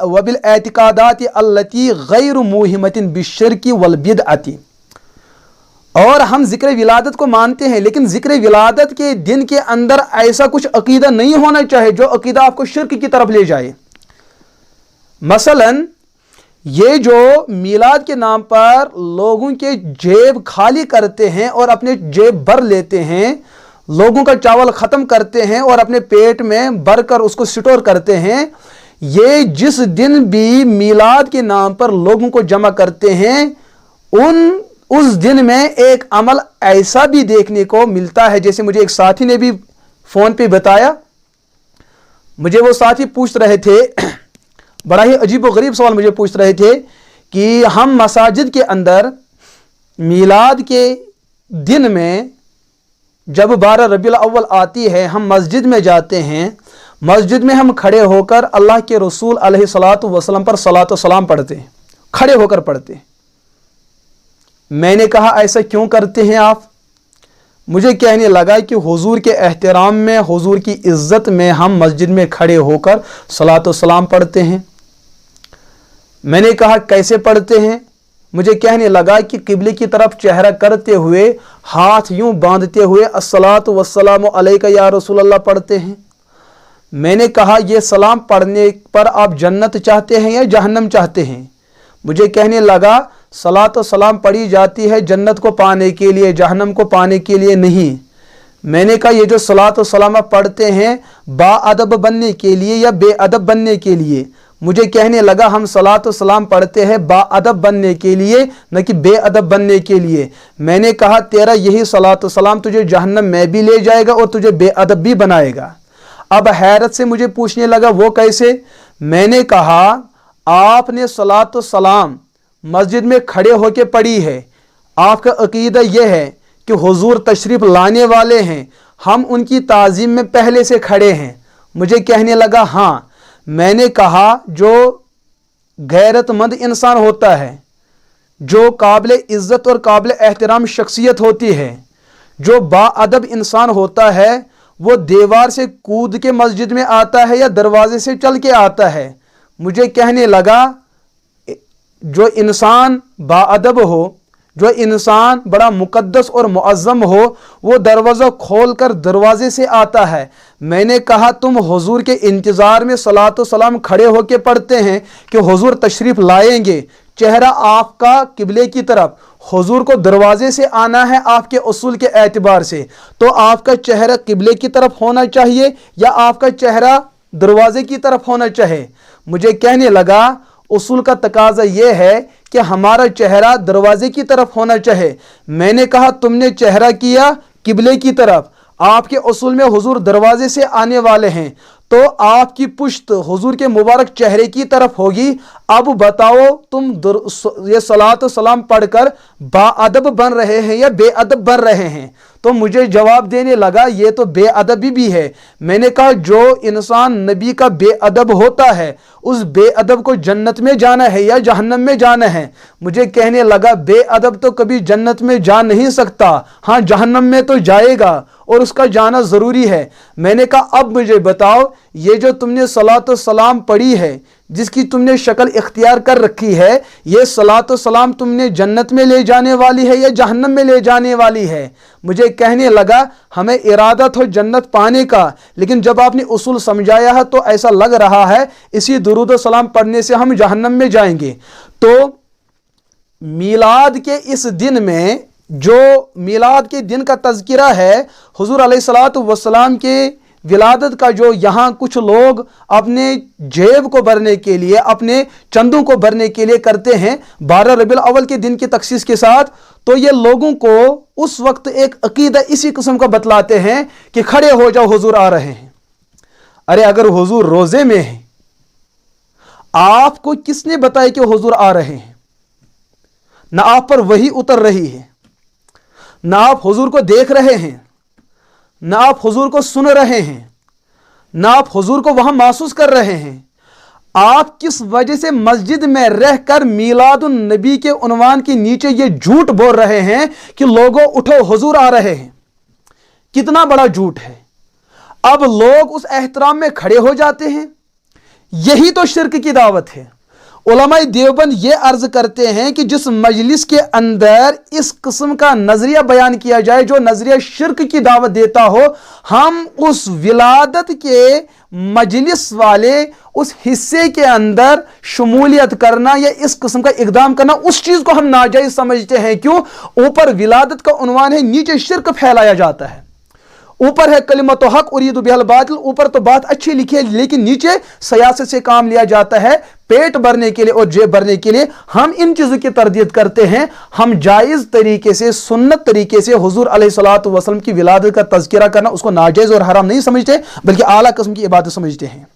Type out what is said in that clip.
वबिल एतिकादाति अल्लती गैर मुहिमतिन बिश्शिर्की वल बिदअति। और हम ज़िक्र विलादत को मानते हैं, लेकिन ज़िक्र विलादत के दिन के अंदर ऐसा कुछ अकीदा नहीं होना चाहिए जो अकीदा आपको शिर्क की तरफ ले जाए। मसलन ये जो मीलाद के नाम पर लोगों के जेब खाली करते हैं और अपने जेब भर लेते हैं, लोगों का चावल ख़त्म करते हैं और अपने पेट में भर कर उसको स्टोर करते हैं, ये जिस दिन भी मीलाद के नाम पर लोगों को जमा करते हैं उस दिन में एक अमल ऐसा भी देखने को मिलता है, जैसे मुझे एक साथी ने भी फ़ोन पे बताया। मुझे वो साथी पूछ रहे थे, बड़ा ही अजीब व गरीब सवाल मुझे पूछ रहे थे कि हम मसाजिद के अंदर मीलाद के दिन में जब 12 रबीउल अव्वल आती है, हम मस्जिद में जाते हैं, मस्जिद में हम खड़े होकर अल्लाह के रसूल अलैहिस्सलातु वस्सलाम पर सलातो सलाम पढ़ते हैं, खड़े होकर पढ़ते हैं। मैंने कहा ऐसा क्यों करते हैं आप? मुझे कहने लगा कि हुजूर के एहतराम में, हुजूर की इज्जत में हम मस्जिद में खड़े होकर सलातो सलाम पढ़ते हैं। मैंने कहा कैसे पढ़ते हैं? मुझे कहने लगा कि किबले की तरफ चेहरा करते हुए, हाथ यूं बांधते हुए अस्सलातु वस्सलामु अलैका या रसूलल्लाह पढ़ते हैं। मैंने कहा ये सलाम पढ़ने पर आप जन्नत चाहते हैं या जहन्नम चाहते हैं? मुझे कहने लगा सलात व सलाम पढ़ी जाती है जन्नत को पाने के लिए, जहन्नम को पाने के लिए नहीं। मैंने कहा ये जो सलात व सलाम आप पढ़ते हैं बाअदब बनने के लिए या बेअदब बनने के लिए? मुझे कहने लगा हम सलात व सलाम पढ़ते हैं बाअदब बनने के लिए, न कि बेअदब बनने के लिए। मैंने कहा तेरा यही सलात व सलाम तुझे जहन्नम में भी ले जाएगा और तुझे बेअदब भी बनाएगा। अब हैरत से मुझे पूछने लगा वो कैसे? मैंने कहा आपने सलात व सलाम मस्जिद में खड़े होके पढ़ी है, आपका अकीदा यह है कि हुजूर तशरीफ़ लाने वाले हैं, हम उनकी ताज़ीम में पहले से खड़े हैं। मुझे कहने लगा हाँ। मैंने कहा जो गैरतमंद इंसान होता है, जो काबिल इज़्ज़त और काबिल एहतराम शख्सियत होती है, जो बाअदब इंसान होता है, वो दीवार से कूद के मस्जिद में आता है या दरवाजे से चल के आता है। मुझे कहने लगा जो इंसान बाअदब हो, जो इंसान बड़ा मुकद्दस और मुअज़्ज़म हो, वो दरवाज़ा खोल कर दरवाजे से आता है। मैंने कहा तुम हुजूर के इंतज़ार में सलातो सलाम खड़े होके पढ़ते हैं कि हुजूर तशरीफ़ लाएंगे, चेहरा आपका किबले की तरफ, हुजूर को दरवाजे से आना है आपके उसूल के एतबार से, तो आपका चेहरा किबले की तरफ होना चाहिए या आपका चेहरा दरवाजे की तरफ होना चाहिए? मुझे कहने लगा उसूल का तकाजा यह है कि हमारा चेहरा दरवाजे की तरफ होना चाहिए। मैंने कहा तुमने चेहरा किया किबले की तरफ, आपके उसूल में हुजूर दरवाजे से आने वाले हैं, तो आपकी पुश्त हुजूर के मुबारक चेहरे की तरफ होगी। अब बताओ तुम ये सलात व सलाम पढ़कर बाअदब बन रहे हैं या बेअदब बन रहे हैं? तो मुझे जवाब देने लगा ये तो बेअदबी भी है। मैंने कहा जो इंसान नबी का बेअदब होता है, उस बेअदब को जन्नत में जाना है या जहन्नम में जाना है? मुझे कहने लगा बेअदब तो कभी जन्नत में जा नहीं सकता, हाँ जहन्नम में तो जाएगा और उसका जाना ज़रूरी है। मैंने कहा अब मुझे बताओ ये जो तुमने सलात व सलाम पढ़ी है, जिसकी तुमने शक्ल इख्तियार कर रखी है, ये सलात व सलाम तुमने जन्नत में ले जाने वाली है या जहन्नम में ले जाने वाली है? मुझे कहने लगा हमें इरादा तो जन्नत पाने का, लेकिन जब आपने उसूल समझाया है तो ऐसा लग रहा है इसी दुरूद व सलाम पढ़ने से हम जहन्नम में जाएंगे। तो मीलाद के इस दिन में, जो मीलाद के दिन का तज़किरा है, हुजूर अलैहिस्सलातु वस्सलाम के विलादत का, जो यहाँ कुछ लोग अपने जेब को भरने के लिए, अपने चंदों को भरने के लिए करते हैं 12 रबीउल अव्वल के दिन की तखसीस के साथ, तो ये लोगों को उस वक्त एक अकीदा इसी किस्म का बतलाते हैं कि खड़े हो जाओ हुजूर आ रहे हैं। अरे अगर हुजूर रोजे में है, आपको किसने बताया कि हुजूर आ रहे हैं? ना आप पर वही उतर रही है, ना आप हुजूर को देख रहे हैं, ना आप हुजूर को सुन रहे हैं, ना आप हुजूर को वहां महसूस कर रहे हैं। आप किस वजह से मस्जिद में रहकर मीलादुन नबी के उन्वान के नीचे ये झूठ बोल रहे हैं कि लोगों उठो हुजूर आ रहे हैं? कितना बड़ा झूठ है। अब लोग उस एहतराम में खड़े हो जाते हैं, यही तो शिर्क की दावत है। उलमाए देवबंद ये अर्ज करते हैं कि जिस मजलिस के अंदर इस किस्म का नजरिया बयान किया जाए जो नजरिया शिर्क की दावत देता हो, हम उस विलादत के मजलिस वाले उस हिस्से के अंदर शमूलियत करना या इस किस्म का इकदाम करना, उस चीज को हम नाजायज समझते हैं। क्यों? ऊपर विलादत का उन्वान है, नीचे शिर्क फैलाया जाता है। ऊपर है कलिमत हक उरीदु बिहल बातिल, ऊपर तो बात अच्छी लिखी है, लेकिन नीचे सियासत से काम लिया जाता है पेट भरने के लिए और जेब भरने के लिए। हम इन चीजों की तरदीद करते हैं। हम जायज तरीके से, सुन्नत तरीके से हुजूर अलैहिस्सलातु वसल्लम की विलादत का तज़किरा करना उसको नाजायज और हराम नहीं समझते, बल्कि आला किस्म की इबादत समझते हैं।